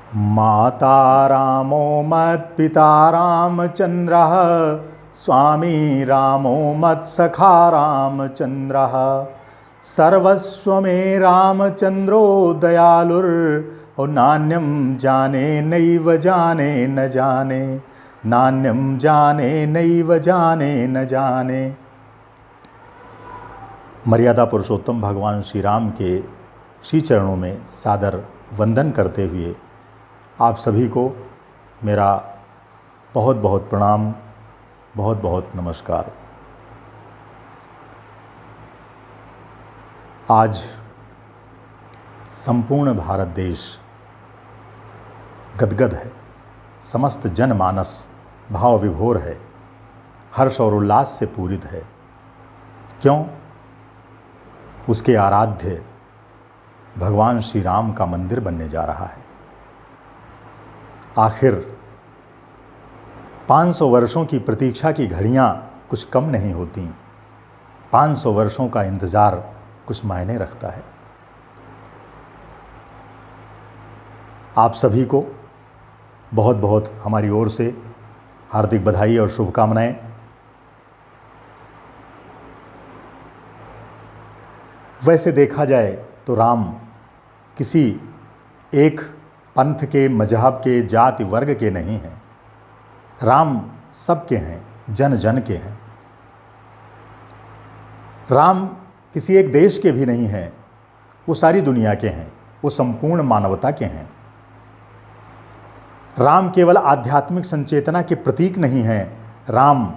माता रामो मत्पिता रामचन्द्रः स्वामी रामो मत्सखा रामचन्द्रः सर्वस्व मे रामचन्द्रो दयालुर् नान्यं जाने नैव जाने न जाने नान्यं जाने नैव जाने न जाने। मर्यादा पुरुषोत्तम भगवान श्री राम के श्री चरणों में सादर वंदन करते हुए आप सभी को मेरा बहुत बहुत प्रणाम, बहुत बहुत नमस्कार। आज संपूर्ण भारत देश गदगद है, समस्त जनमानस भाव विभोर है, हर्ष और उल्लास से पूरित है। क्यों? उसके आराध्य भगवान श्री राम का मंदिर बनने जा रहा है। आखिर 500 वर्षों की प्रतीक्षा की घड़ियां कुछ कम नहीं होती। 500 वर्षों का इंतज़ार कुछ मायने रखता है। आप सभी को बहुत बहुत हमारी ओर से हार्दिक बधाई और शुभकामनाएं। वैसे देखा जाए तो राम किसी एक पंथ के, मजहब के, जाति वर्ग के नहीं हैं। राम सबके हैं, जन जन के हैं। राम किसी एक देश के भी नहीं हैं, वो सारी दुनिया के हैं, वो संपूर्ण मानवता के हैं। राम केवल आध्यात्मिक संचेतना के प्रतीक नहीं हैं, राम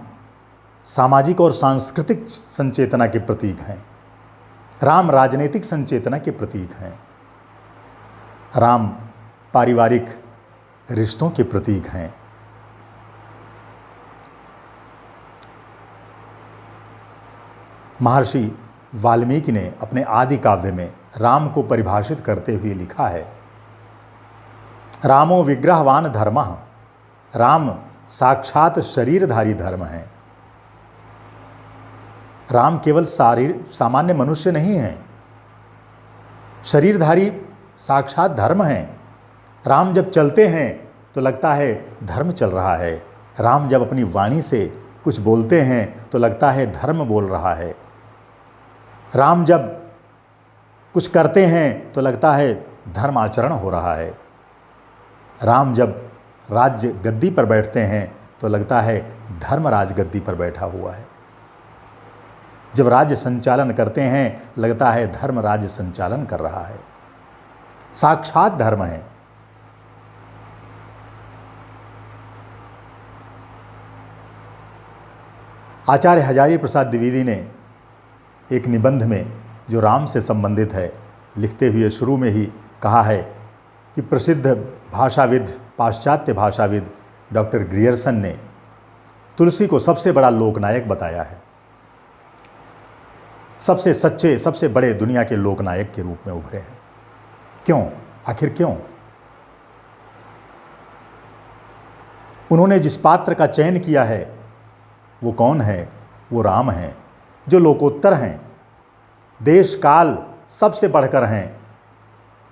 सामाजिक और सांस्कृतिक संचेतना के प्रतीक हैं। राम राजनीतिक संचेतना के प्रतीक हैं। राम पारिवारिक रिश्तों के प्रतीक हैं। महर्षि वाल्मीकि ने अपने आदि काव्य में राम को परिभाषित करते हुए लिखा है, रामो विग्रहवान धर्मः। राम साक्षात शरीरधारी धर्म है। राम केवल सामान्य मनुष्य नहीं हैं, शरीरधारी साक्षात धर्म हैं। राम जब चलते हैं तो लगता है धर्म चल रहा है। राम जब अपनी वाणी से कुछ बोलते हैं तो लगता है धर्म बोल रहा है। राम जब कुछ करते हैं तो लगता है धर्म आचरण हो रहा है। राम जब राज्य गद्दी पर बैठते हैं तो लगता है धर्मराज गद्दी पर बैठा हुआ है। जब राज्य संचालन करते हैं लगता है धर्म राज्य संचालन कर रहा है। साक्षात धर्म है। आचार्य हजारी प्रसाद द्विवेदी ने एक निबंध में जो राम से संबंधित है लिखते हुए शुरू में ही कहा है कि प्रसिद्ध भाषाविद, पाश्चात्य भाषाविद डॉक्टर ग्रियर्सन ने तुलसी को सबसे बड़ा लोकनायक बताया है। सबसे सच्चे, सबसे बड़े दुनिया के लोकनायक के रूप में उभरे हैं। क्यों? आखिर क्यों? उन्होंने जिस पात्र का चयन किया है वो कौन है? वो राम हैं, जो लोकोत्तर हैं, देश काल सबसे बढ़कर हैं,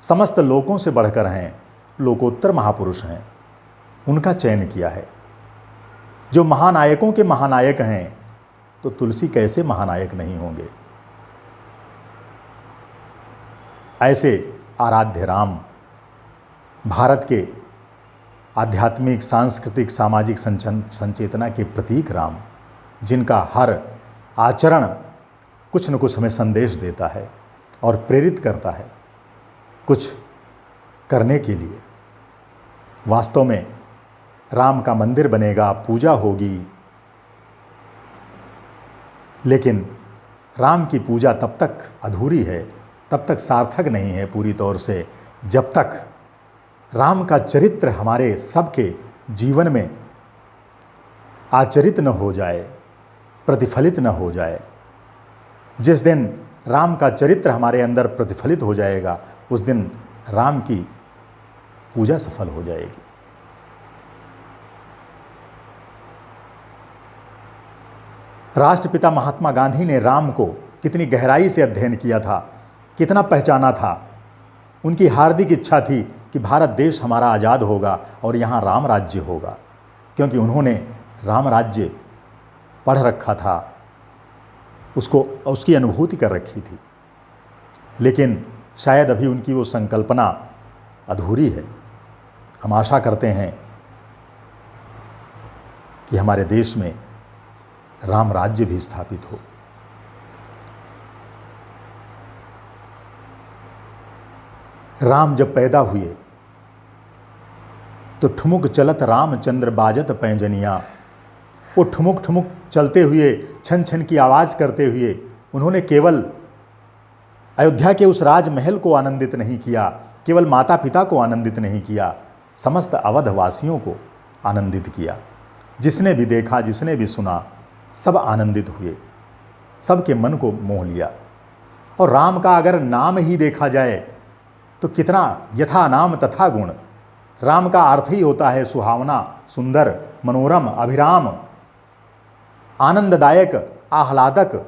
समस्त लोकों से बढ़कर हैं, लोकोत्तर महापुरुष हैं। उनका चयन किया है। जो महानायकों के महानायक हैं तो तुलसी कैसे महानायक नहीं होंगे? ऐसे आराध्य राम, भारत के आध्यात्मिक, सांस्कृतिक, सामाजिक संचेतना के प्रतीक राम, जिनका हर आचरण कुछ न कुछ हमें संदेश देता है और प्रेरित करता है कुछ करने के लिए। वास्तव में राम का मंदिर बनेगा, पूजा होगी, लेकिन राम की पूजा तब तक अधूरी है, तब तक सार्थक नहीं है पूरी तौर से, जब तक राम का चरित्र हमारे सबके जीवन में आचरित न हो जाए, प्रतिफलित न हो जाए। जिस दिन राम का चरित्र हमारे अंदर प्रतिफलित हो जाएगा उस दिन राम की पूजा सफल हो जाएगी। राष्ट्रपिता महात्मा गांधी ने राम को कितनी गहराई से अध्ययन किया था, कितना पहचाना था। उनकी हार्दिक इच्छा थी कि भारत देश हमारा आज़ाद होगा और यहाँ राम राज्य होगा, क्योंकि उन्होंने राम राज्य पढ़ रखा था, उसकी अनुभूति कर रखी थी। लेकिन शायद अभी उनकी वो संकल्पना अधूरी है। हम आशा करते हैं कि हमारे देश में राम राज्य भी स्थापित हो। राम जब पैदा हुए तो ठुमुक चलत रामचंद्र बाजत पैंजनिया। वो ठुमुक ठुमुक चलते हुए, छन छन की आवाज़ करते हुए उन्होंने केवल अयोध्या के उस राजमहल को आनंदित नहीं किया, केवल माता पिता को आनंदित नहीं किया, समस्त अवधवासियों को आनंदित किया। जिसने भी देखा, जिसने भी सुना, सब आनंदित हुए, सबके मन को मोह लिया। और राम का अगर नाम ही देखा जाए तो कितना यथा नाम तथा गुण। राम का अर्थ ही होता है सुहावना, सुंदर, मनोरम, अभिराम, आनंददायक, आह्लादक।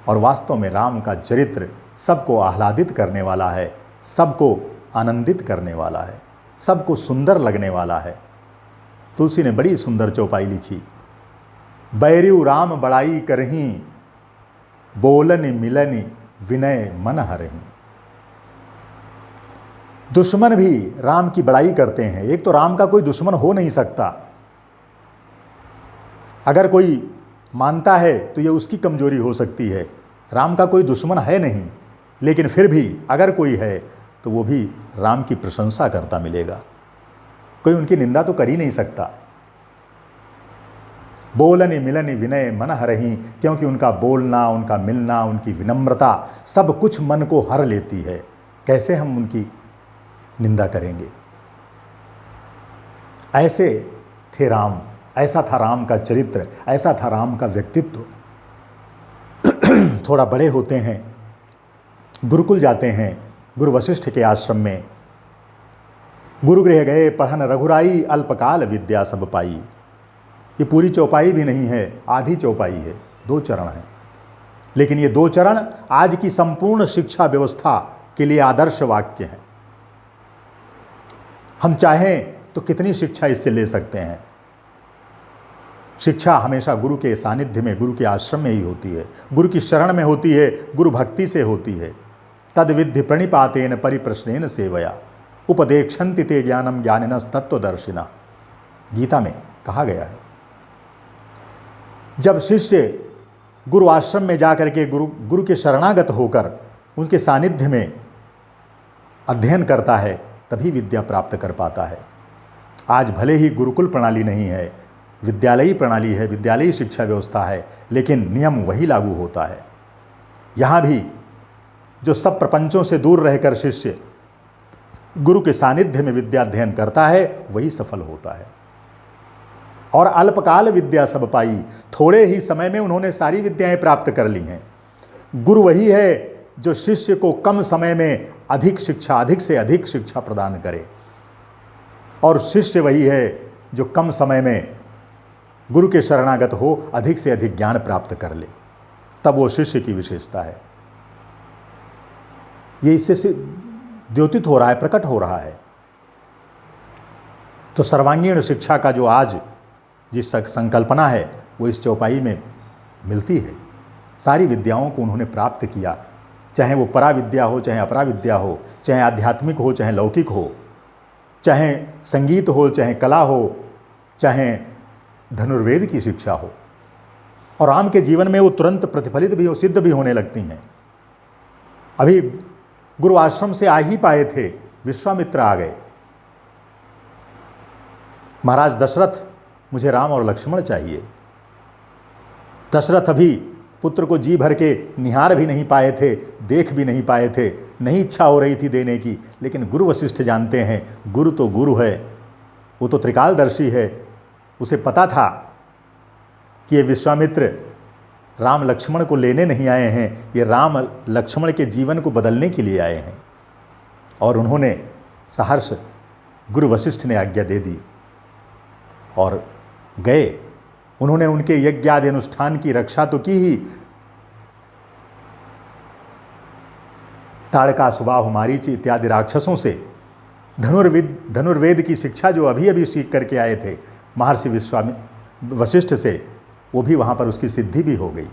और वास्तव में राम का चरित्र सबको आह्लादित करने वाला है, सबको आनंदित करने वाला है, सबको सुंदर लगने वाला है। तुलसी ने बड़ी सुंदर चौपाई लिखी, बैरियु राम बड़ाई करहीं, बोलन मिलन विनय मन हरहीं। दुश्मन भी राम की बड़ाई करते हैं। एक तो राम का कोई दुश्मन हो नहीं सकता। अगर कोई मानता है तो ये उसकी कमजोरी हो सकती है। राम का कोई दुश्मन है नहीं, लेकिन फिर भी अगर कोई है तो वो भी राम की प्रशंसा करता मिलेगा। कोई उनकी निंदा तो कर ही नहीं सकता। बोलनि मिलनि विनय मन हरहीं, क्योंकि उनका बोलना, उनका मिलना, उनकी विनम्रता सब कुछ मन को हर लेती है। कैसे हम उनकी निंदा करेंगे? ऐसे थे राम, ऐसा था राम का चरित्र, ऐसा था राम का व्यक्तित्व। थोड़ा बड़े होते हैं, गुरुकुल जाते हैं, गुरु वशिष्ठ के आश्रम में। गुरुगृह गए पढ़न रघुराई, अल्पकाल विद्या सब पाई। ये पूरी चौपाई भी नहीं है, आधी चौपाई है, 2 चरण हैं। लेकिन ये 2 चरण आज की संपूर्ण शिक्षा व्यवस्था के लिए आदर्श वाक्य हैं। हम चाहें तो कितनी शिक्षा इससे ले सकते हैं। शिक्षा हमेशा गुरु के सानिध्य में, गुरु के आश्रम में ही होती है, गुरु की शरण में होती है, गुरु भक्ति से होती है। तद विद्धि प्रणिपातेन परिप्रश्नेन सेवया, उपदेक्षन्ति ते ज्ञानम ज्ञानिनस् तत्वदर्शिना, गीता में कहा गया है। जब शिष्य गुरु आश्रम में जाकर के गुरु के शरणागत होकर उनके सानिध्य में अध्ययन करता है, तभी विद्या प्राप्त कर पाता है। आज भले ही गुरुकुल प्रणाली नहीं है, विद्यालयी प्रणाली है, विद्यालयी शिक्षा व्यवस्था है, लेकिन नियम वही लागू होता है। यहाँ भी जो सब प्रपंचों से दूर रहकर शिष्य गुरु के सानिध्य में विद्या अध्ययन करता है, वही सफल होता है। और अल्पकाल विद्या सब पाई, थोड़े ही समय में उन्होंने सारी विद्याएं प्राप्त कर ली हैं। गुरु वही है जो शिष्य को कम समय में अधिक शिक्षा, अधिक से अधिक शिक्षा प्रदान करे, और शिष्य वही है जो कम समय में गुरु के शरणागत हो, अधिक से अधिक ज्ञान प्राप्त कर ले। तब वो शिष्य की विशेषता है। ये इससे द्योतित हो रहा है, प्रकट हो रहा है। तो सर्वांगीण शिक्षा का जो आज जिस संकल्पना है, वो इस चौपाई में मिलती है। सारी विद्याओं को उन्होंने प्राप्त किया, चाहे वो पराविद्या हो, चाहे अपराविद्या हो, चाहे आध्यात्मिक हो, चाहे लौकिक हो, चाहे संगीत हो, चाहे कला हो, चाहे धनुर्वेद की शिक्षा हो। और राम के जीवन में वो तुरंत प्रतिफलित भी हो, सिद्ध भी होने लगती हैं। अभी गुरु आश्रम से आ ही पाए थे, विश्वामित्र आ गए। महाराज दशरथ, मुझे राम और लक्ष्मण चाहिए। दशरथ अभी पुत्र को जी भर के निहार भी नहीं पाए थे, देख भी नहीं पाए थे, नहीं इच्छा हो रही थी देने की। लेकिन गुरु वशिष्ठ जानते हैं, गुरु तो गुरु है, वो तो त्रिकालदर्शी है। उसे पता था कि ये विश्वामित्र राम लक्ष्मण को लेने नहीं आए हैं, ये राम लक्ष्मण के जीवन को बदलने के लिए आए हैं। और उन्होंने सहर्ष, गुरु वशिष्ठ ने आज्ञा दे दी और गए। उन्होंने उनके यज्ञ आदि अनुष्ठान की रक्षा तो की ही, ताड़का, सुबाहु, मारीच इत्यादि राक्षसों से धनुर्वेद की शिक्षा जो अभी अभी सीख करके आए थे महर्षि वशिष्ठ से, वो भी वहाँ पर उसकी सिद्धि भी हो गई।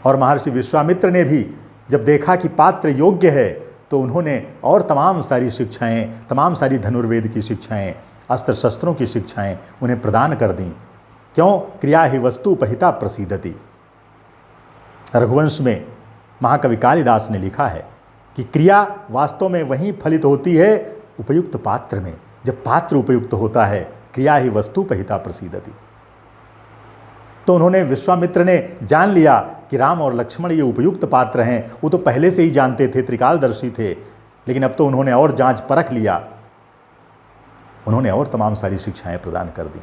और महर्षि विश्वामित्र ने भी जब देखा कि पात्र योग्य है तो उन्होंने और तमाम सारी शिक्षाएं, तमाम सारी धनुर्वेद की शिक्षाएं, अस्त्र शस्त्रों की शिक्षाएं उन्हें प्रदान कर दी। क्यों? क्रिया ही वस्तु उपहिता प्रसीदति। रघुवंश में महाकवि कालिदास ने लिखा है कि क्रिया वास्तव में वहीं फलित होती है उपयुक्त पात्र में। जब पात्र उपयुक्त होता है, क्रिया ही वस्तु उपहिता प्रसीदति। तो उन्होंने, विश्वामित्र ने जान लिया कि राम और लक्ष्मण ये उपयुक्त पात्र हैं। वो तो पहले से ही जानते थे, त्रिकालदर्शी थे, लेकिन अब तो उन्होंने और जांच परख लिया, उन्होंने और तमाम सारी शिक्षाएं प्रदान कर दी।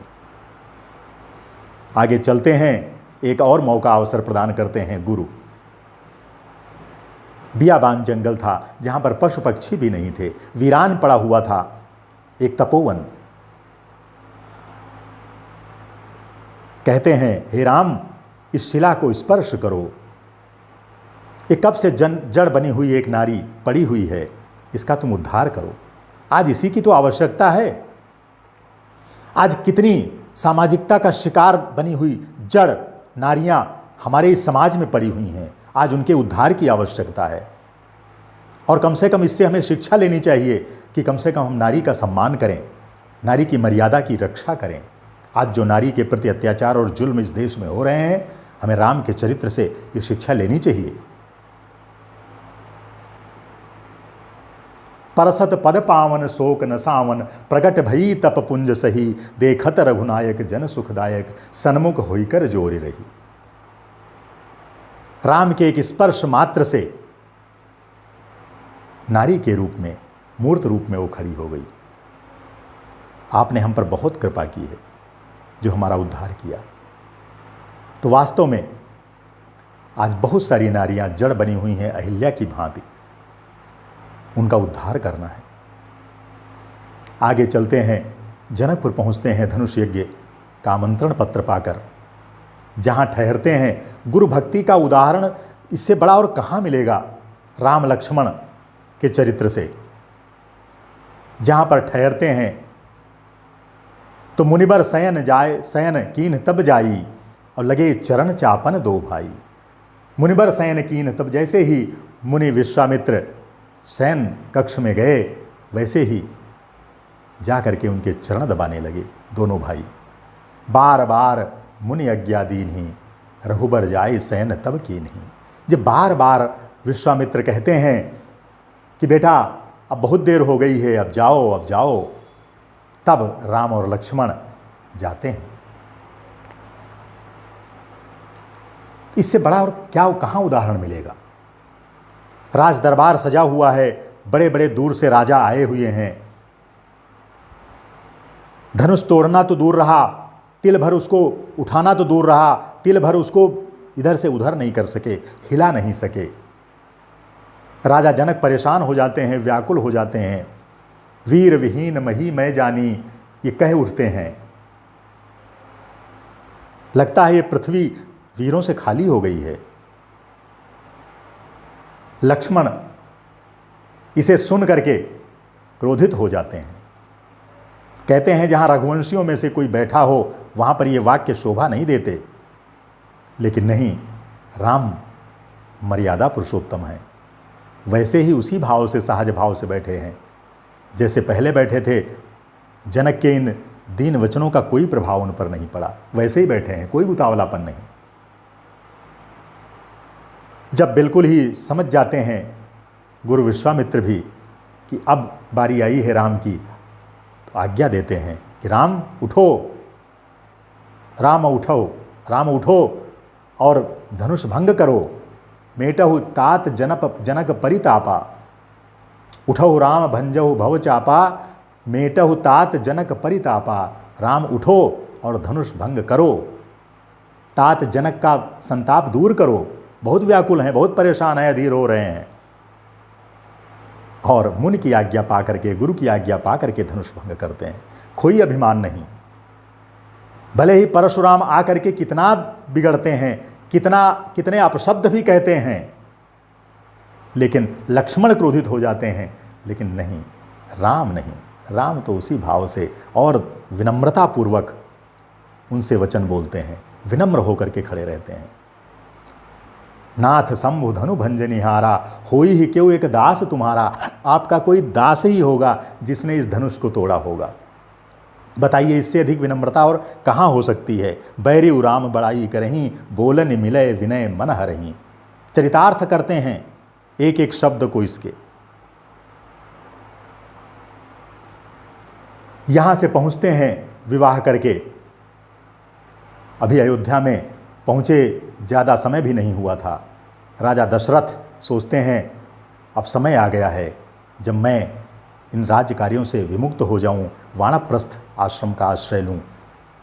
आगे चलते हैं, एक और मौका अवसर प्रदान करते हैं गुरु। बियाबान जंगल था जहां पर पशु पक्षी भी नहीं थे, वीरान पड़ा हुआ था एक तपोवन। कहते हैं, हे राम, इस शिला को स्पर्श करो। ये कब से जड़ बनी हुई एक नारी पड़ी हुई है, इसका तुम उद्धार करो। आज इसी की तो आवश्यकता है। आज कितनी सामाजिकता का शिकार बनी हुई जड़ नारियां हमारे इस समाज में पड़ी हुई हैं। आज उनके उद्धार की आवश्यकता है। और कम से कम इससे हमें शिक्षा लेनी चाहिए कि कम से कम हम नारी का सम्मान करें, नारी की मर्यादा की रक्षा करें। आज जो नारी के प्रति अत्याचार और जुल्म इस देश में हो रहे हैं, हमें राम के चरित्र से ये शिक्षा लेनी चाहिए। परसत पद पावन शोक न सावन, प्रगट भई तप पुंज सही, देखत रघुनायक जन सुखदायक, सन्मुख होइकर जोरी रही। राम के एक स्पर्श मात्र से नारी के रूप में, मूर्त रूप में वो खड़ी हो गई। आपने हम पर बहुत कृपा की है जो हमारा उद्धार किया। तो वास्तव में आज बहुत सारी नारियां जड़ बनी हुई हैं अहिल्या की भांति, उनका उद्धार करना है। आगे चलते हैं, जनकपुर पहुंचते हैं धनुष यज्ञ का आमंत्रण पत्र पाकर, जहां ठहरते हैं। गुरु भक्ति का उदाहरण इससे बड़ा और कहां मिलेगा राम लक्ष्मण के चरित्र से। जहां पर ठहरते हैं तो मुनिबर शयन जाए, शयन कीन तब जाई, और लगे चरण चापन दो भाई। मुनिबर शयन कीन तब, जैसे ही मुनि विश्वामित्र शयन कक्ष में गए, वैसे ही जा करके उनके चरण दबाने लगे दोनों भाई। बार बार मुनि आज्ञा दीन्ही, रघुबर जाए शयन तब कीन्ही। जब बार बार विश्वामित्र कहते हैं कि बेटा अब बहुत देर हो गई है, अब जाओ अब जाओ, तब राम और लक्ष्मण जाते हैं। इससे बड़ा और क्या कहाँ उदाहरण मिलेगा। राज दरबार सजा हुआ है, बड़े बड़े दूर से राजा आए हुए हैं। धनुष तोड़ना तो दूर रहा, तिल भर उसको उठाना तो दूर रहा, तिल भर उसको इधर से उधर नहीं कर सके, हिला नहीं सके। राजा जनक परेशान हो जाते हैं, व्याकुल हो जाते हैं। वीर विहीन मही मैं जानी, ये कह उठते हैं। लगता है ये पृथ्वी वीरों से खाली हो गई है। लक्ष्मण इसे सुन करके क्रोधित हो जाते हैं। कहते हैं जहां रघुवंशियों में से कोई बैठा हो वहां पर ये वाक्य शोभा नहीं देते, लेकिन नहीं, राम मर्यादा पुरुषोत्तम है। वैसे ही उसी भाव से, सहज भाव से बैठे हैं जैसे पहले बैठे थे। जनक के इन दीन वचनों का कोई प्रभाव उन पर नहीं पड़ा, वैसे ही बैठे हैं, कोई उतावलापन नहीं। जब बिल्कुल ही समझ जाते हैं गुरु विश्वामित्र भी कि अब बारी आई है राम की, तो आज्ञा देते हैं कि राम उठो, राम उठो, राम उठो और धनुष भंग करो। मेटहु तात जनक परितापा, उठो राम भंजहु भव चापा, मेटहु तात जनक परितापा। राम उठो और धनुष भंग करो, तात जनक का संताप दूर करो। बहुत व्याकुल हैं, बहुत परेशान हैं, अधीर हो रहे हैं। और मुनि की आज्ञा पा करके, गुरु की आज्ञा पा करके धनुष भंग करते हैं। कोई अभिमान नहीं। भले ही परशुराम आकर के कितना बिगड़ते हैं, कितने अपशब्द भी कहते हैं, लेकिन लक्ष्मण क्रोधित हो जाते हैं, लेकिन नहीं, राम नहीं। राम तो उसी भाव से और विनम्रतापूर्वक उनसे वचन बोलते हैं, विनम्र होकर के खड़े रहते हैं। नाथ शंभु धनु भंजनिहारा, होई ही क्यों एक दास तुम्हारा। आपका कोई दास ही होगा जिसने इस धनुष को तोड़ा होगा। बताइए इससे अधिक विनम्रता और कहाँ हो सकती है। बैरी उराम बड़ाई करहीं, बोलन मिलय विनय मन हरहीं। चरितार्थ करते हैं एक एक शब्द को इसके। यहाँ से पहुँचते हैं विवाह करके। अभी अयोध्या में पहुँचे ज़्यादा समय भी नहीं हुआ था। राजा दशरथ सोचते हैं अब समय आ गया है जब मैं इन राज्य कार्यों से विमुक्त हो जाऊं, वानप्रस्थ आश्रम का आश्रय लूं,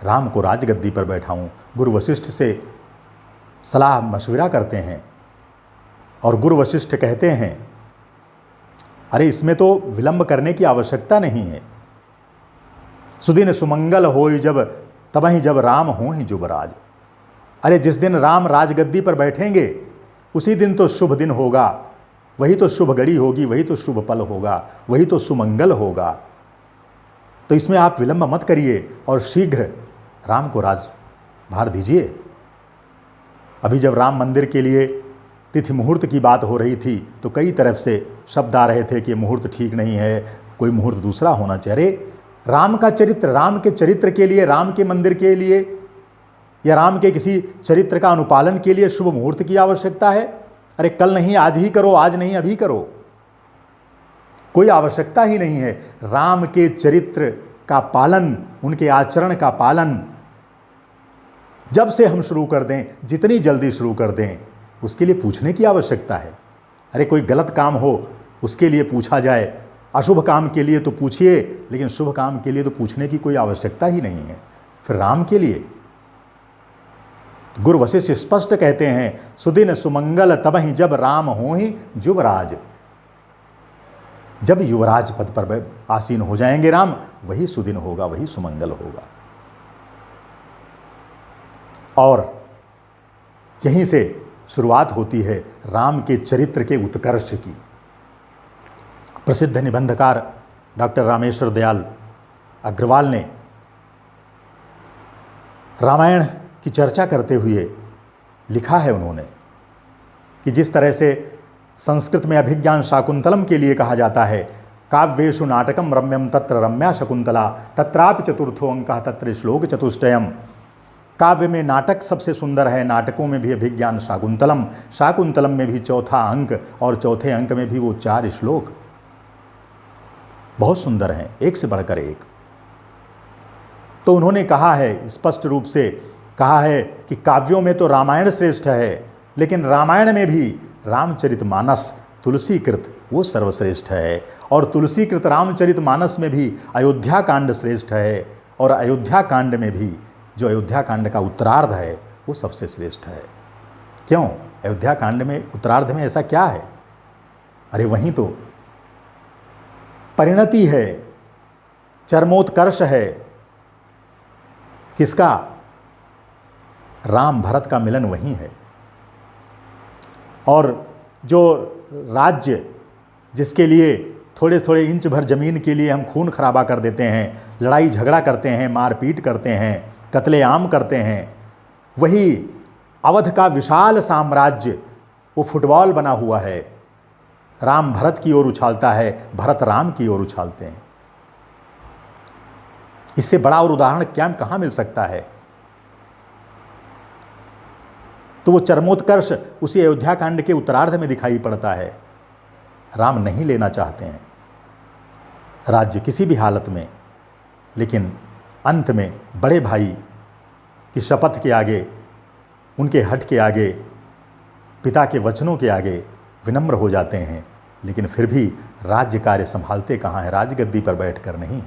राम को राजगद्दी पर बैठाऊं। गुरु वशिष्ठ से सलाह मशविरा करते हैं और गुरु वशिष्ठ कहते हैं अरे इसमें तो विलंब करने की आवश्यकता नहीं है। सुदिन सुमंगल होई जब तबहि जब राम हों ही जुबराज। अरे जिस दिन राम राजगद्दी पर बैठेंगे उसी दिन तो शुभ दिन होगा, वही तो शुभ घड़ी होगी, वही तो शुभ पल होगा, वही तो सुमंगल होगा। तो इसमें आप विलंब मत करिए और शीघ्र राम को राजभार दीजिए। अभी जब राम मंदिर के लिए तिथि मुहूर्त की बात हो रही थी तो कई तरफ से शब्द आ रहे थे कि मुहूर्त ठीक नहीं है, कोई मुहूर्त दूसरा होना चाहिए। राम का चरित्र, राम के चरित्र के लिए, राम के मंदिर के लिए या राम के किसी चरित्र का अनुपालन के लिए शुभ मुहूर्त की आवश्यकता है? अरे कल नहीं आज ही करो, आज नहीं अभी करो, कोई आवश्यकता ही नहीं है। राम के चरित्र का पालन, उनके आचरण का पालन जब से हम शुरू कर दें, जितनी जल्दी शुरू कर दें, उसके लिए पूछने की आवश्यकता है। अरे कोई गलत काम हो उसके लिए पूछा जाए, अशुभ काम के लिए तो पूछिए, लेकिन शुभ काम के लिए तो पूछने की कोई आवश्यकता ही नहीं है। फिर राम के लिए गुरु वशिष्ठ स्पष्ट कहते हैं सुदिन सुमंगल तबहि जब राम हों ही युवराज। जब युवराज पद पर आसीन हो जाएंगे राम, वही सुदिन होगा, वही सुमंगल होगा। और यहीं से शुरुआत होती है राम के चरित्र के उत्कर्ष की। प्रसिद्ध निबंधकार डॉक्टर रामेश्वर दयाल अग्रवाल ने रामायण की चर्चा करते हुए लिखा है उन्होंने कि जिस तरह से संस्कृत में अभिज्ञान शाकुंतलम के लिए कहा जाता है, काव्येषु नाटकम रम्यम तत्र रम्या शकुंतला तत्रापि चतुर्थो अंकः तत्र श्लोक चतुष्टयम। काव्य में नाटक सबसे सुंदर है, नाटकों में भी अभिज्ञान शाकुंतलम, शाकुंतलम में भी चौथा अंक और चौथे अंक में भी वो 4 श्लोक बहुत सुंदर हैं, एक से बढ़कर एक। तो उन्होंने कहा है, स्पष्ट रूप से कहा है कि काव्यों में तो रामायण श्रेष्ठ है, लेकिन रामायण में भी रामचरितमानस तुलसीकृत वो सर्वश्रेष्ठ है, और तुलसीकृत रामचरितमानस में भी अयोध्या कांड श्रेष्ठ है, और अयोध्या कांड में भी जो अयोध्या कांड का उत्तरार्ध है वो सबसे श्रेष्ठ है। क्यों? अयोध्या कांड में उत्तरार्ध में ऐसा क्या है? अरे वहीं तो परिणति है, चरमोत्कर्ष है। किसका? राम भरत का मिलन वहीं है। और जो राज्य जिसके लिए थोड़े थोड़े इंच भर ज़मीन के लिए हम खून खराबा कर देते हैं, लड़ाई झगड़ा करते हैं, मारपीट करते हैं, कत्लेआम करते हैं, वही अवध का विशाल साम्राज्य वो फुटबॉल बना हुआ है। राम भरत की ओर उछालता है, भरत राम की ओर उछालते हैं। इससे बड़ा और उदाहरण क्या कहाँ मिल सकता है? तो वो चरमोत्कर्ष उसी अयोध्या कांड के उत्तरार्ध में दिखाई पड़ता है। राम नहीं लेना चाहते हैं राज्य किसी भी हालत में, लेकिन अंत में बड़े भाई की शपथ के आगे, उनके हठ के आगे, पिता के वचनों के आगे विनम्र हो जाते हैं, लेकिन फिर भी राज्य कार्य संभालते कहाँ हैं? राजगद्दी पर बैठकर नहीं।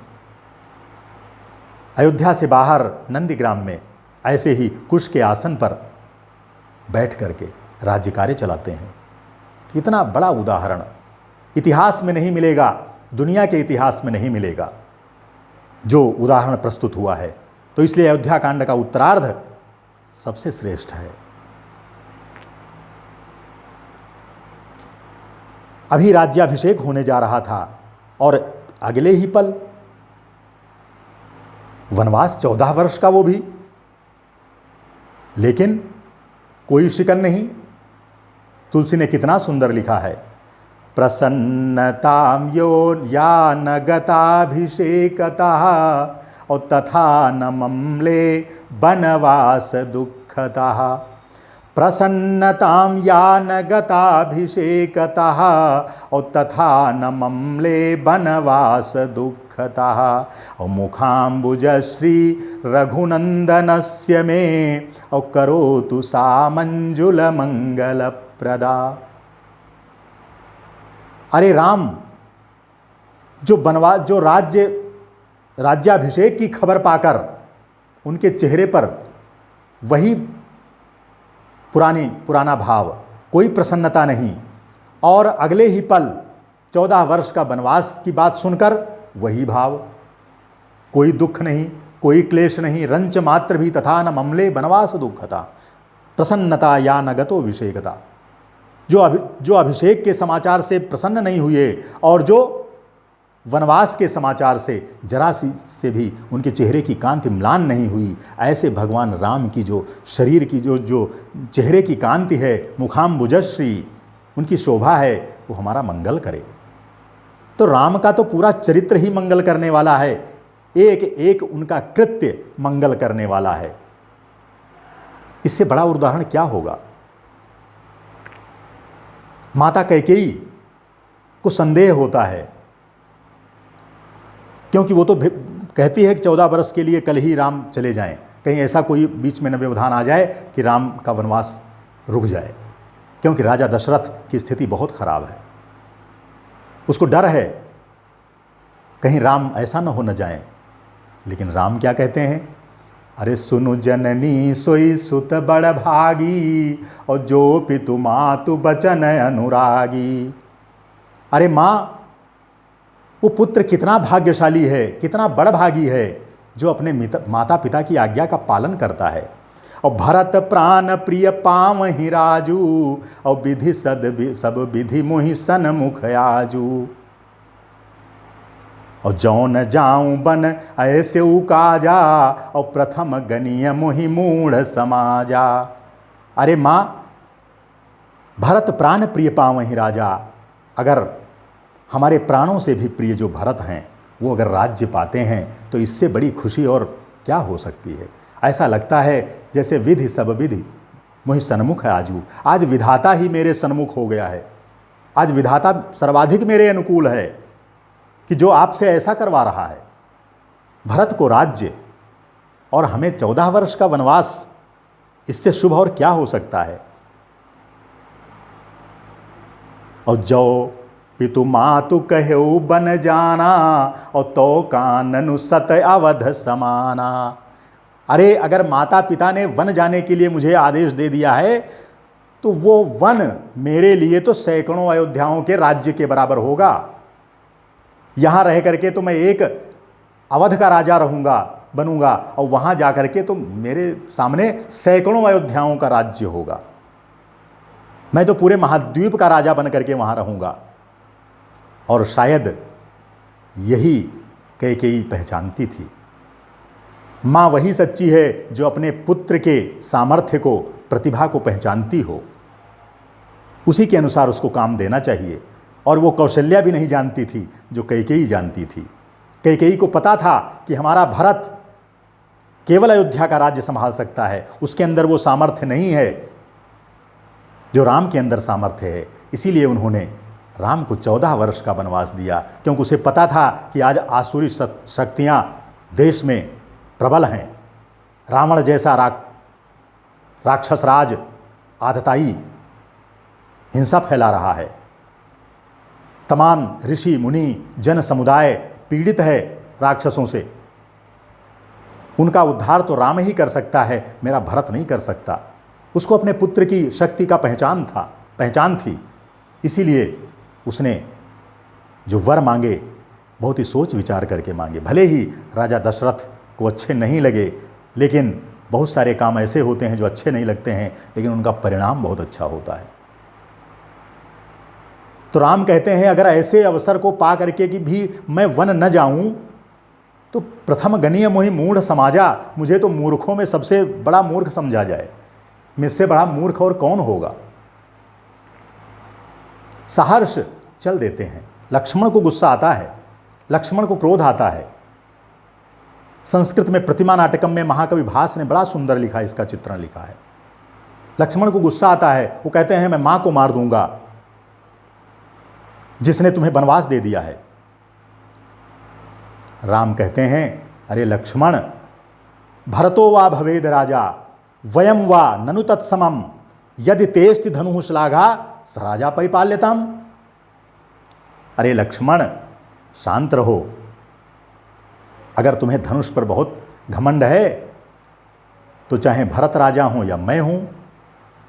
अयोध्या से बाहर नंदीग्राम में ऐसे ही कुश के आसन पर बैठ करके राज्य कार्य चलाते हैं। कितना बड़ा उदाहरण इतिहास में नहीं मिलेगा, दुनिया के इतिहास में नहीं मिलेगा जो उदाहरण प्रस्तुत हुआ है। तो इसलिए अयोध्या कांड का उत्तरार्ध सबसे श्रेष्ठ है। अभी राज्याभिषेक होने जा रहा था और अगले ही पल वनवास 14 वर्ष का वो भी, लेकिन कोई शिकन नहीं। तुलसी ने कितना सुंदर लिखा है, प्रसन्नताम यो या न गताभिषेकतः और तथा न ममले बनवास दुःखतः। प्रसन्नताम या न गताभिषेकतः और तथा न ममले बनवास दुःखतः। और मुखाम्बुज श्री रघुनंदनस्य मे और करोतु सा मंजुल मंगल प्रदा। अरे राम, जो राज्याभिषेक की खबर पाकर उनके चेहरे पर वही पुराना भाव, कोई प्रसन्नता नहीं, और अगले ही पल 14 वर्ष का वनवास की बात सुनकर वही भाव, कोई दुख नहीं, कोई क्लेश नहीं, रंच मात्र भी तथा न ममले वनवास दुःखता। प्रसन्नता या न गतो विषेकता। जो अभिषेक के समाचार से प्रसन्न नहीं हुए और जो वनवास के समाचार से जरा सी से भी उनके चेहरे की कांति म्लान नहीं हुई, ऐसे भगवान राम की जो शरीर की जो चेहरे की कांति है, मुखाम्बुजश्री, उनकी शोभा है, वो हमारा मंगल करे। तो राम का तो पूरा चरित्र ही मंगल करने वाला है, एक एक उनका कृत्य मंगल करने वाला है। इससे बड़ा उदाहरण क्या होगा। माता कैकेयी को संदेह होता है, क्योंकि वो तो कहती है कि 14 वर्ष के लिए कल ही राम चले जाएं, कहीं ऐसा कोई बीच में न व्यवधान आ जाए कि राम का वनवास रुक जाए, क्योंकि राजा दशरथ की स्थिति बहुत खराब है। उसको डर है कहीं राम ऐसा न हो न जाए। लेकिन राम क्या कहते हैं, अरे सुनु जननी सोई सुत बड़ भागी और जो पितु मातु बचन अनुरागी। अरे माँ, वो पुत्र कितना भाग्यशाली है, कितना बड़ भागी है जो अपने माता पिता की आज्ञा का पालन करता है। और भरत प्राण प्रिय पावहि राजू और विधि सब विधि मोहि सन्मुख आजू। और जौन जाऊं बन ऐसे उकाजा और प्रथम गनीय मोहि मूढ़ समाजा। अरे माँ, भरत प्राण प्रिय पावहि राजा, अगर हमारे प्राणों से भी प्रिय जो भरत हैं वो अगर राज्य पाते हैं तो इससे बड़ी खुशी और क्या हो सकती है। ऐसा लगता है जैसे विधि सब विधि मोहि सन्मुख है आजू। आज विधाता ही मेरे सन्मुख हो गया है, आज विधाता सर्वाधिक मेरे अनुकूल है कि जो आपसे ऐसा करवा रहा है। भरत को राज्य और हमें 14 वर्ष का वनवास, इससे शुभ और क्या हो सकता है। और जो पितु मातु कहेउ बन जाना और तो काननु सत अवध समाना। अरे अगर माता पिता ने वन जाने के लिए मुझे आदेश दे दिया है तो वो वन मेरे लिए तो सैकड़ों अयोध्याओं के राज्य के बराबर होगा। यहाँ रह करके तो मैं एक अवध का राजा बनूंगा और वहाँ जा करके तो मेरे सामने सैकड़ों अयोध्याओं का राज्य होगा। मैं तो पूरे महाद्वीप का राजा बन करके वहाँ रहूँगा। और शायद यही कैकेयी पहचानती थी। माँ वही सच्ची है जो अपने पुत्र के सामर्थ्य को, प्रतिभा को पहचानती हो, उसी के अनुसार उसको काम देना चाहिए। और वो कौशल्या भी नहीं जानती थी जो कैकेयी जानती थी। कैकेयी को पता था कि हमारा भरत केवल अयोध्या का राज्य संभाल सकता है, उसके अंदर वो सामर्थ्य नहीं है जो राम के अंदर सामर्थ्य है। इसीलिए उन्होंने राम को 14 वर्ष का वनवास दिया, क्योंकि उसे पता था कि आज आसुरी शक्तियाँ देश में प्रबल हैं। रावण जैसा राक्षस राज आतताई हिंसा फैला रहा है। तमाम ऋषि मुनि जन समुदाय पीड़ित है राक्षसों से। उनका उद्धार तो राम ही कर सकता है, मेरा भरत नहीं कर सकता। उसको अपने पुत्र की शक्ति का पहचान थी। इसीलिए उसने जो वर मांगे बहुत ही सोच विचार करके मांगे। भले ही राजा दशरथ को अच्छे नहीं लगे, लेकिन बहुत सारे काम ऐसे होते हैं जो अच्छे नहीं लगते हैं, लेकिन उनका परिणाम बहुत अच्छा होता है। तो राम कहते हैं अगर ऐसे अवसर को पा करके कि भी मैं वन न जाऊं तो प्रथम गणीय मोहि मूढ़ समाजा, मुझे तो मूर्खों में सबसे बड़ा मूर्ख समझा जाए, मुझसे बड़ा मूर्ख और कौन होगा। सहर्ष चल देते हैं। लक्ष्मण को गुस्सा आता है, लक्ष्मण को क्रोध आता है। संस्कृत में प्रतिमा नाटकम में महाकवि भास ने बड़ा सुंदर लिखा, इसका चित्रण लिखा है। लक्ष्मण को गुस्सा आता है, वो कहते हैं मैं मां को मार दूंगा जिसने तुम्हें वनवास दे दिया है। राम कहते हैं अरे लक्ष्मण, भरतो वा भवेद राजा वयम वा ननु तत्समम यदि तेस्ति धनुः श्लाघा स राजा परिपाल्यताम। अरे लक्ष्मण शांत रहो, अगर तुम्हें धनुष पर बहुत घमंड है तो चाहे भरत राजा हो या मैं हूं,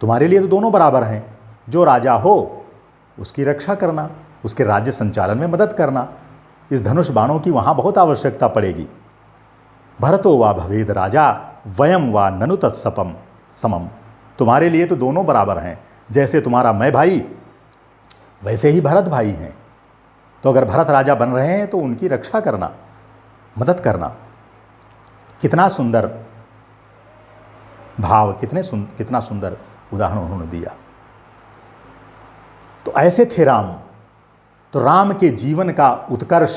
तुम्हारे लिए तो दोनों बराबर हैं। जो राजा हो उसकी रक्षा करना, उसके राज्य संचालन में मदद करना। इस धनुष बाणों की वहां बहुत आवश्यकता पड़ेगी। भरतो वा भवेद राजा वयम वा ननु तत्सपम समम, तुम्हारे लिए तो दोनों बराबर हैं। जैसे तुम्हारा मैं भाई वैसे ही भरत भाई हैं। तो अगर भरत राजा बन रहे हैं तो उनकी रक्षा करना, मदद करना। कितना सुंदर भाव, कितना सुंदर उदाहरण उन्होंने दिया। तो ऐसे थे राम। तो राम के जीवन का उत्कर्ष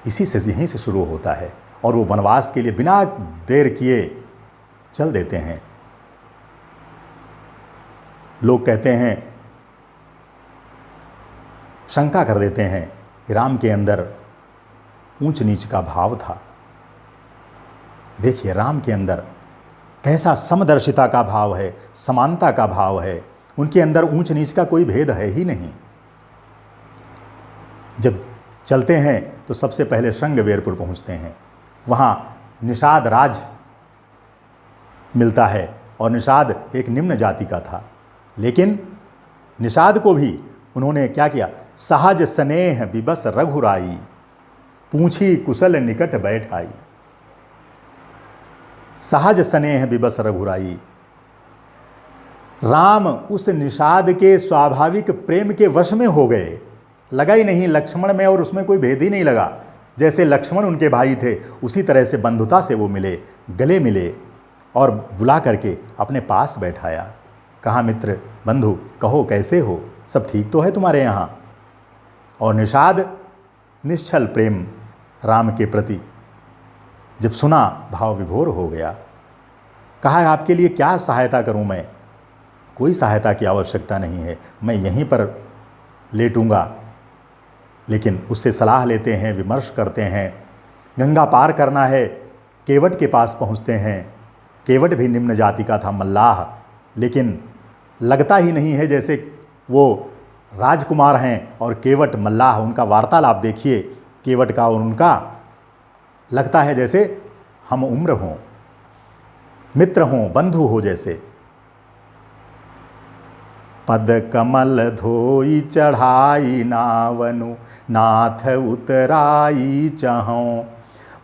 इसी से, यहीं से शुरू होता है। और वो वनवास के लिए बिना देर किए चल देते हैं। लोग कहते हैं, शंका कर देते हैं कि राम के अंदर ऊंच नीच का भाव था। देखिए राम के अंदर कैसा समदर्शिता का भाव है, समानता का भाव है। उनके अंदर ऊंच नीच का कोई भेद है ही नहीं। जब चलते हैं तो सबसे पहले श्रृंगवेरपुर पहुंचते हैं। वहाँ निषाद राज मिलता है और निषाद एक निम्न जाति का था, लेकिन निषाद को भी उन्होंने क्या किया, सहज स्नेह विबस रघुराई पूछी कुशल निकट बैठाई। सहज स्नेह विबस रघुराई। राम उस निषाद के स्वाभाविक प्रेम के वश में हो गए। लगा ही नहीं लक्ष्मण में और उसमें कोई भेद ही नहीं लगा। जैसे लक्ष्मण उनके भाई थे उसी तरह से बंधुता से वो मिले, गले मिले और बुला करके अपने पास बैठाया। कहा मित्र बंधु कहो कैसे हो, सब ठीक तो है तुम्हारे यहाँ। और निषाद निश्चल प्रेम राम के प्रति जब सुना भाव विभोर हो गया। कहा आपके लिए क्या सहायता करूं मैं, कोई सहायता की आवश्यकता नहीं है, मैं यहीं पर लेटूंगा। लेकिन उससे सलाह लेते हैं, विमर्श करते हैं। गंगा पार करना है, केवट के पास पहुंचते हैं। केवट भी निम्न जाति का था, मल्लाह, लेकिन लगता ही नहीं है जैसे वो राजकुमार हैं और केवट मल्लाह। उनका वार्तालाप देखिए केवट का और उनका, लगता है जैसे हम उम्र हों, मित्र हों, बंधु हो जैसे। पद कमल धोई चढ़ाई नावनु नाथ उतराई चहों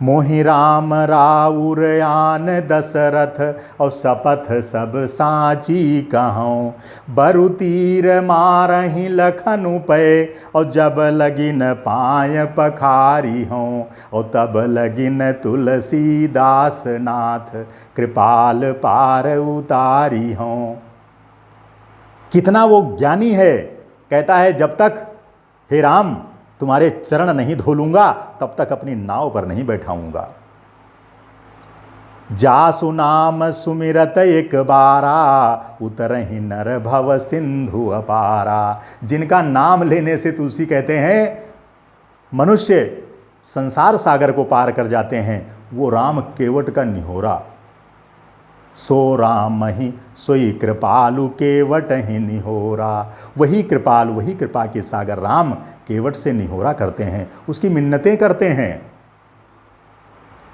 मोहि राम राउर आन दशरथ और शपथ सब साची कहों बरु तीर मारहि लखनु पे और जब लगिन पाय पखारी हों और तब लगिन तुलसीदास नाथ कृपाल पार उतारी हों। कितना वो ज्ञानी है, कहता है जब तक हे राम तुम्हारे चरण नहीं धो लूंगा तब तक अपनी नाव पर नहीं बैठाऊंगा। जासु नाम सुमिरत एक बारा उतरहि नर भव सिंधु अपारा। जिनका नाम लेने से तुलसी कहते हैं मनुष्य संसार सागर को पार कर जाते हैं, वो राम केवट का निहोरा। सो राम ही सोई कृपालु केवट ही निहोरा। वही कृपालु, वही कृपा के सागर राम केवट से निहोरा करते हैं, उसकी मिन्नतें करते हैं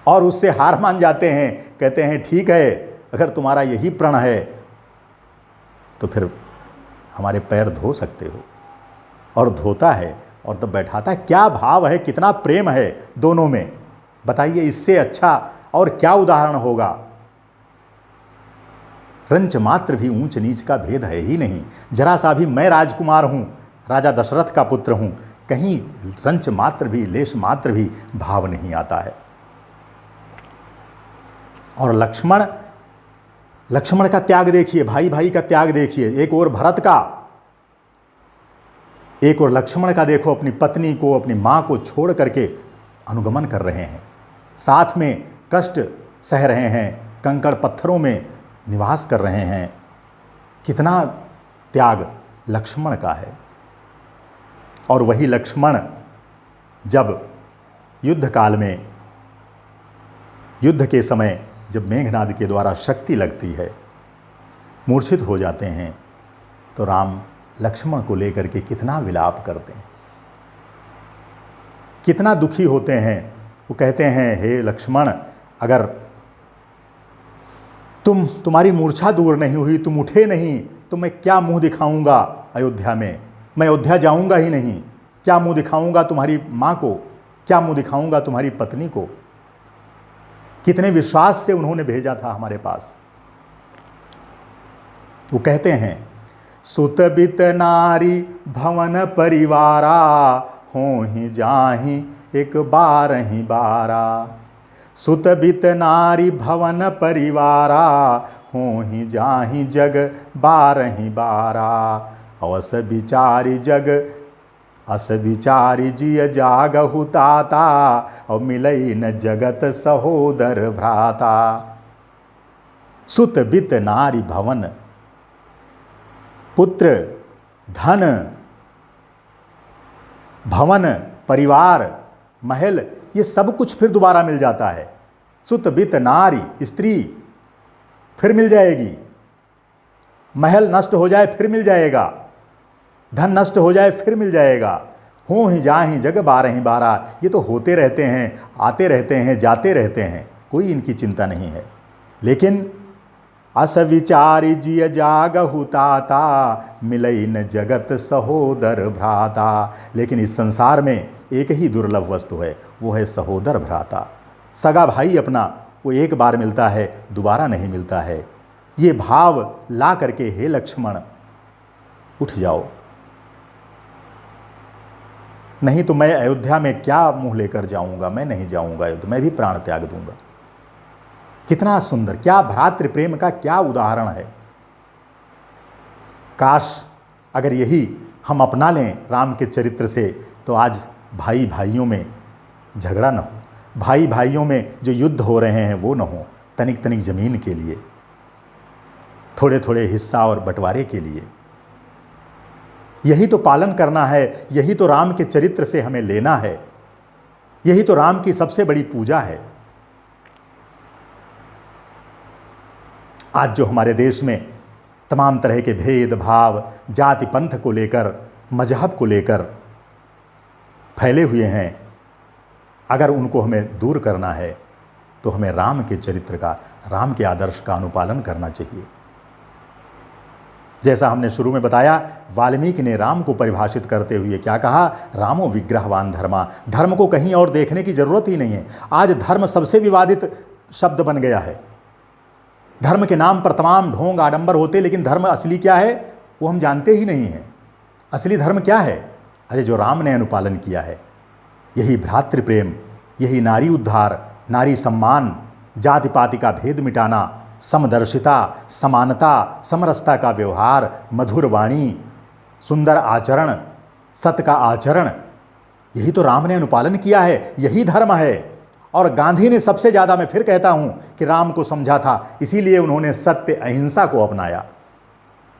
और उससे हार मान जाते हैं। कहते हैं ठीक है अगर तुम्हारा यही प्रण है तो फिर हमारे पैर धो सकते हो। और धोता है और तब बैठाता है। क्या भाव है, कितना प्रेम है दोनों में, बताइए इससे अच्छा और क्या उदाहरण होगा। रंच मात्र भी ऊंच नीच का भेद है ही नहीं। जरा सा भी मैं राजकुमार हूँ, राजा दशरथ का पुत्र हूँ, कहीं रंच मात्र भी, लेश मात्र भी भाव नहीं आता है। और लक्ष्मण का त्याग देखिए, भाई भाई का त्याग देखिए। एक और भरत का, एक और लक्ष्मण का देखो, अपनी पत्नी को, अपनी माँ को छोड़ करके अनुगमन कर रहे हैं, साथ में कष्ट सह रहे हैं, कंकड़ पत्थरों में निवास कर रहे हैं। कितना त्याग लक्ष्मण का है। और वही लक्ष्मण जब युद्ध काल में, युद्ध के समय जब मेघनाद के द्वारा शक्ति लगती है, मूर्छित हो जाते हैं, तो राम लक्ष्मण को लेकर के कितना विलाप करते हैं, कितना दुखी होते हैं। वो कहते हैं, हे लक्ष्मण, अगर तुम्हारी मूर्छा दूर नहीं हुई, तुम उठे नहीं, तो मैं क्या मुंह दिखाऊंगा अयोध्या में? मैं अयोध्या जाऊंगा ही नहीं। क्या मुंह दिखाऊंगा तुम्हारी माँ को? क्या मुंह दिखाऊंगा तुम्हारी पत्नी को? कितने विश्वास से उन्होंने भेजा था हमारे पास। वो कहते हैं, सुत बित नारी भवन परिवारा, हो ही जाहि एक बार ही बारा। सुत बित नारी भवन परिवारा, हो ही जाहि जग बार ही बारा। अवस विचारी जग अस विचारी जिय जागहु ताता, और मिलई न जगत सहोदर भ्राता। सुत बित नारी भवन, पुत्र, धन, भवन, परिवार, महल, ये सब कुछ फिर दोबारा मिल जाता है। सुत बित नारी, स्त्री फिर मिल जाएगी। महल नष्ट हो जाए फिर मिल जाएगा, धन नष्ट हो जाए फिर मिल जाएगा। हो ही जाहि जग बारहि बारा। ये तो होते रहते हैं, आते रहते हैं, जाते रहते हैं, कोई इनकी चिंता नहीं है। लेकिन अस विचारी जिय जागहु ताता, मिलई न जगत सहोदर भ्राता। लेकिन इस संसार में एक ही दुर्लभ वस्तु है, वो है सहोदर भ्राता। सगा भाई अपना, वो एक बार मिलता है, दोबारा नहीं मिलता है। ये भाव ला करके, हे लक्ष्मण, उठ जाओ, नहीं तो मैं अयोध्या में क्या मुंह लेकर जाऊंगा? मैं नहीं जाऊंगा अयोध्या, मैं भी प्राण त्याग दूंगा। कितना सुंदर, क्या भ्रातृ प्रेम का क्या उदाहरण है। काश अगर यही हम अपना लें राम के चरित्र से, तो आज भाई भाइयों में झगड़ा न हो, भाई भाइयों में जो युद्ध हो रहे हैं वो न हो, तनिक तनिक जमीन के लिए, थोड़े थोड़े हिस्सा और बंटवारे के लिए। यही तो पालन करना है, यही तो राम के चरित्र से हमें लेना है, यही तो राम की सबसे बड़ी पूजा है। आज जो हमारे देश में तमाम तरह के भेदभाव, जाति पंथ को लेकर, मजहब को लेकर फैले हुए हैं, अगर उनको हमें दूर करना है तो हमें राम के चरित्र का, राम के आदर्श का अनुपालन करना चाहिए। जैसा हमने शुरू में बताया, वाल्मीकि ने राम को परिभाषित करते हुए क्या कहा? रामो विग्रहवान धर्मा। धर्म को कहीं और देखने की जरूरत ही नहीं है। आज धर्म सबसे विवादित शब्द बन गया है। धर्म के नाम पर तमाम ढोंग आडंबर होते, लेकिन धर्म असली क्या है वो हम जानते ही नहीं हैं। असली धर्म क्या है? अरे जो राम ने अनुपालन किया है, यही भ्रातृ प्रेम, यही नारी उद्धार, नारी सम्मान, जाति पाति का भेद मिटाना, समदर्शिता, समानता, समरसता का व्यवहार, मधुर वाणी, सुंदर आचरण, सत्य का आचरण, यही तो राम ने अनुपालन किया है, यही धर्म है। और गांधी ने सबसे ज़्यादा, मैं फिर कहता हूँ, कि राम को समझा था, इसीलिए उन्होंने सत्य अहिंसा को अपनाया।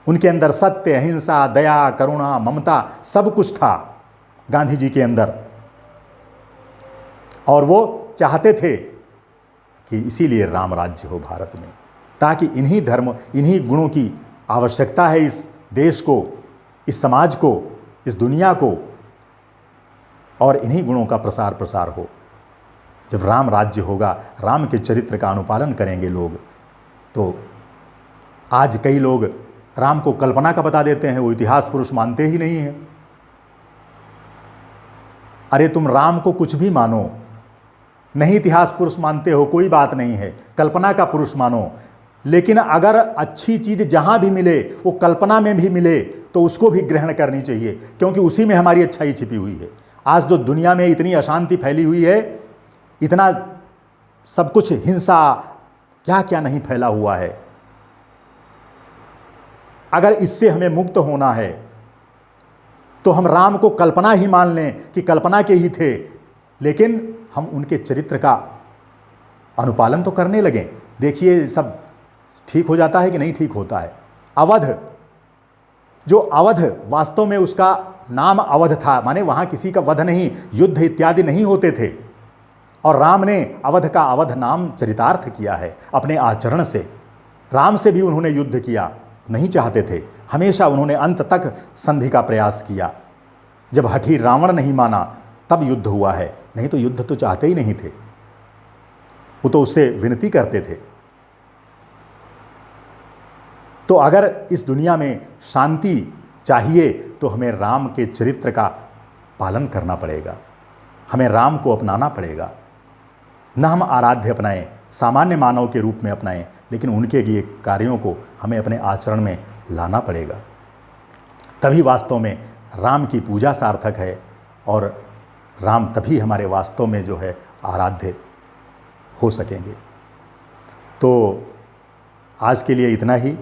उनके अंदर सत्य, अहिंसा, दया, करुणा, ममता सब कुछ था गांधी जी के अंदर। और वो चाहते थे कि इसीलिए राम राज्य हो भारत में, ताकि इन्हीं धर्म, इन्हीं गुणों की आवश्यकता है इस देश को, इस समाज को, इस दुनिया को, और इन्हीं गुणों का प्रसार हो। जब राम राज्य होगा, राम के चरित्र का अनुपालन करेंगे लोग, तो आज कई लोग राम को कल्पना का बता देते हैं, वो इतिहास पुरुष मानते ही नहीं हैं। अरे तुम राम को कुछ भी मानो, नहीं इतिहास पुरुष मानते हो कोई बात नहीं है, कल्पना का पुरुष मानो, लेकिन अगर अच्छी चीज़ जहाँ भी मिले, वो कल्पना में भी मिले, तो उसको भी ग्रहण करनी चाहिए, क्योंकि उसी में हमारी अच्छाई छिपी हुई है। आज तो दुनिया में इतनी अशांति फैली हुई है, इतना सब कुछ हिंसा, क्या क्या नहीं फैला हुआ है। अगर इससे हमें मुक्त होना है तो हम राम को कल्पना ही मान लें कि कल्पना के ही थे, लेकिन हम उनके चरित्र का अनुपालन तो करने लगें। देखिए सब ठीक हो जाता है कि नहीं ठीक होता है। अवध, जो अवध वास्तव में उसका नाम अवध था, माने वहाँ किसी का वध नहीं, युद्ध इत्यादि नहीं होते थे, और राम ने अवध का अवध नाम चरितार्थ किया है अपने आचरण से। राम से भी उन्होंने युद्ध किया, नहीं चाहते थे, हमेशा उन्होंने अंत तक संधि का प्रयास किया। जब हठी रावण नहीं माना तब युद्ध हुआ है, नहीं तो युद्ध तो चाहते ही नहीं थे, वो तो उससे विनती करते थे। तो अगर इस दुनिया में शांति चाहिए तो हमें राम के चरित्र का पालन करना पड़ेगा, हमें राम को अपनाना पड़ेगा। न हम आराध्य अपनाएं, सामान्य मानव के रूप में अपनाएं, लेकिन उनके ये कार्यों को हमें अपने आचरण में लाना पड़ेगा। तभी वास्तव में राम की पूजा सार्थक है, और राम तभी हमारे वास्तव में जो है आराध्य हो सकेंगे। तो आज के लिए इतना ही।